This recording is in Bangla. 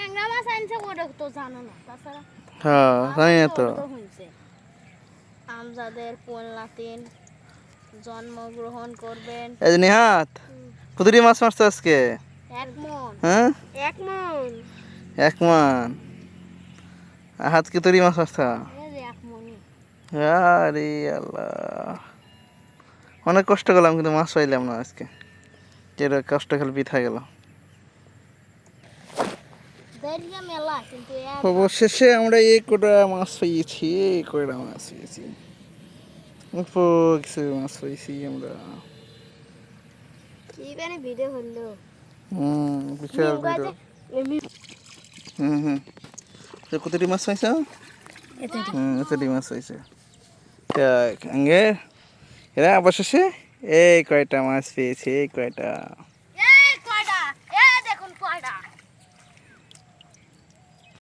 ট্যাংরা মাছ আনছে ওটা তো জানো না তাছাড়া হ্যাঁ জানি না তো। আমজাদের পোলনাতিন জন্মগ্রহণ করবেন। এই যে নিহাত কতটি মাছ মারছো আজকে? 1 মণ। হ্যাঁ 1 মণ। 1 মান। হাত কি তরি মাছ মারছো? এই যে 1 মণই। আরে আল্লাহ, অনেক কষ্ট করলাম কিন্তু মাছ পাইলাম না আজকে। যেটা কষ্ট খেলে বৃথা গেল। দরিয়া মেলা কিন্তু অবশেষে আমরা এই কটা মাছ পেয়েছি, এই কটা মাছ পেয়েছি। অল্প কিছু মাছ পেয়েছি আমরা। কি জানি ভিডিও হলো। বিশাল ভিডিও। হুম। তো কতটি মাছ পাইছো? এতটি মাছ পাইছে। আঙ্গে এরা অবশেষে এই কয়টা মাছ পেয়েছে, এই কয়টা।